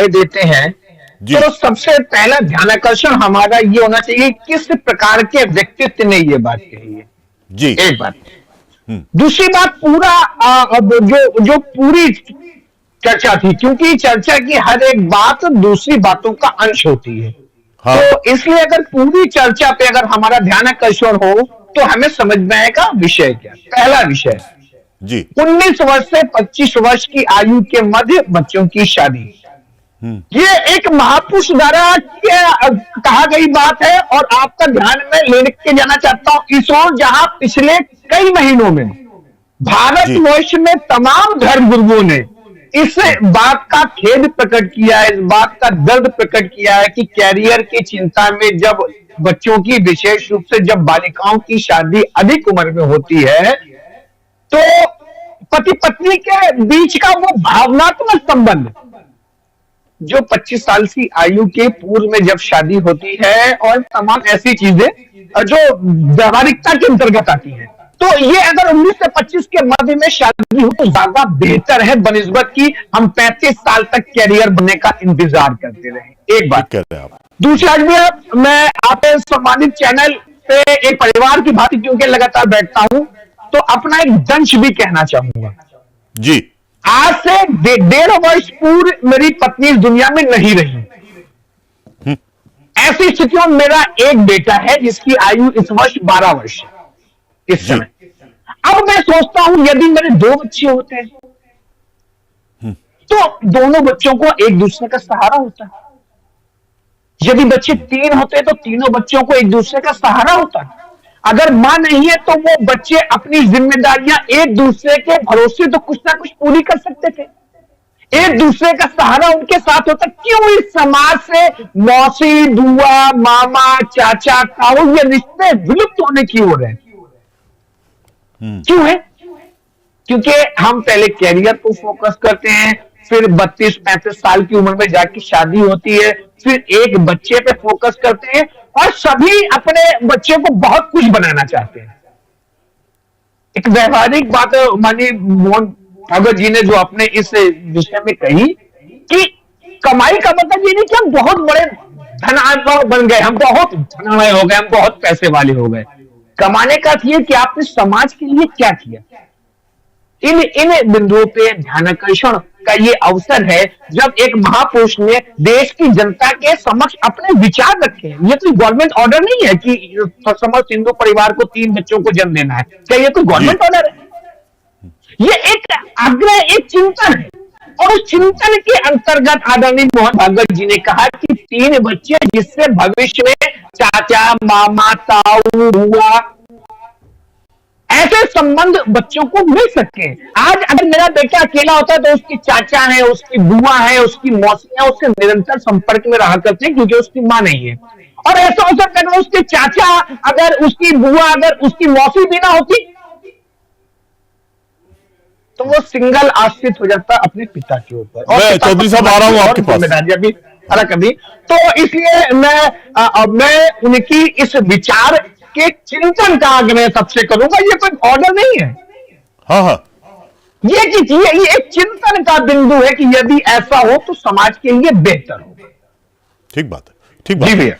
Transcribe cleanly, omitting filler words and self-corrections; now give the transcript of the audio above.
समय देते हैं तो सबसे पहला ध्यानाकर्षण हमारा ये होना चाहिए किस प्रकार के व्यक्तित्व ने ये बात कही है जी। एक बात। दूसरी बात पूरा जो पूरी चर्चा थी, क्योंकि चर्चा की हर एक बात दूसरी बातों का अंश होती है। हाँ। तो इसलिए अगर पूरी चर्चा पे अगर हमारा ध्यानाकर्षण हो तो हमें समझ में आएगा विषय क्या। पहला विषय जी 19 वर्ष से 25 वर्ष की आयु के मध्य बच्चों की शादी। ये एक महापुरुष द्वारा कहा गई बात है और आपका ध्यान में लेके जाना चाहता हूं इस ओर, जहां पिछले कई महीनों में भारतवर्ष में तमाम धर्म गुरुओं ने इस बात का खेद प्रकट किया है, इस बात का दर्द प्रकट किया है कि कैरियर की चिंता में जब बच्चों की, विशेष रूप से जब बालिकाओं की शादी अधिक उम्र में होती है तो पति पत्नी के बीच का वो भावनात्मक संबंध जो 25 साल की आयु के पूर्व में जब शादी होती है और तमाम ऐसी चीजें जो व्यवहारिकता के अंतर्गत आती हैं, तो ये अगर 19 से 25 के मध्य में शादी हो तो ज्यादा बेहतर है बनिस्बत की हम 35 साल तक कैरियर बनने का इंतजार करते रहे। एक बात करते हैं आप। दूसरा भी मैं आपके सम्मानित चैनल पे एक परिवार की भांति क्योंकि लगातार बैठता हूं तो अपना एक दंश भी कहना चाहूंगा जी। आज से 1.5 वर्ष पूर्व मेरी पत्नी इस दुनिया में नहीं रही। ऐसी स्थितियों में मेरा एक बेटा है जिसकी आयु इस वर्ष 12 वर्ष है इस समय। अब मैं सोचता हूं यदि मेरे 2 बच्चे होते हैं तो दोनों बच्चों को एक दूसरे का सहारा होता है। यदि बच्चे 3 होते तो तीनों बच्चों को एक दूसरे का सहारा होता है। अगर मां नहीं है तो वो बच्चे अपनी जिम्मेदारियां एक दूसरे के भरोसे तो कुछ ना कुछ पूरी कर सकते थे। एक दूसरे का सहारा उनके साथ होता। क्यों इस समाज से मौसी, बुआ, मामा, चाचा, ताऊ ये रिश्ते विलुप्त होने की ओर है? क्यों है? क्योंकि हम पहले कैरियर को फोकस करते हैं, फिर 32-35 साल की उम्र में जाके शादी होती है, फिर एक बच्चे पे फोकस करते हैं और सभी अपने बच्चे को बहुत कुछ बनाना चाहते हैं। एक व्यवहारिक बात माननीय मोहन भागवत जी ने जो अपने इस विषय में कही कि कमाई का मतलब ये नहीं कि हम बहुत बड़े धनाढ्य बन गए, हम बहुत धनाढ्य हो गए, हम बहुत पैसे वाले हो गए। कमाने का ये कि आपने समाज के लिए क्या किया। इन बिंदुओं पे ध्यानाकर्षण का ये अवसर है जब एक महापुरुष ने देश की जनता के समक्ष अपने विचार रखे। ये कोई गवर्नमेंट ऑर्डर नहीं है कि समस्त हिंदू परिवार को 3 बच्चों को जन्म देना है। क्या ये कोई गवर्नमेंट ऑर्डर है? ये एक आग्रह, एक चिंतन है और उस चिंतन के अंतर्गत आदरणीय मोहन भागवत जी ने कहा कि 3 बच्चे जिससे भविष्य में चाचा, मामा, ताऊ, बुआ ऐसे संबंध बच्चों को मिल सके। आज अगर मेरा बेटा अकेला होता है तो उसके चाचा है, उसकी बुआ है, उसकी मौसी है, उससे निरंतर संपर्क में रहा करते हैं क्योंकि उसकी मां नहीं है। और ऐसा हो सकता है उसके चाचा, अगर उसकी बुआ, अगर उसकी मौसी भी ना होती तो वो सिंगल आश्रित हो जाता अपने पिता के ऊपर। मैं चौधरी साहब आ रहा हूं आपके पास। जिम्मेदारियां भी अलग कभी। तो इसलिए मैं उनकी इस विचार के चिंतन का आग्रह सबसे करूंगा। ये कोई ऑर्डर नहीं है। हाँ हाँ, ये एक चिंतन का बिंदु है कि यदि ऐसा हो तो समाज के लिए बेहतर होगा। ठीक बात है, ठीक बात। जी भैया।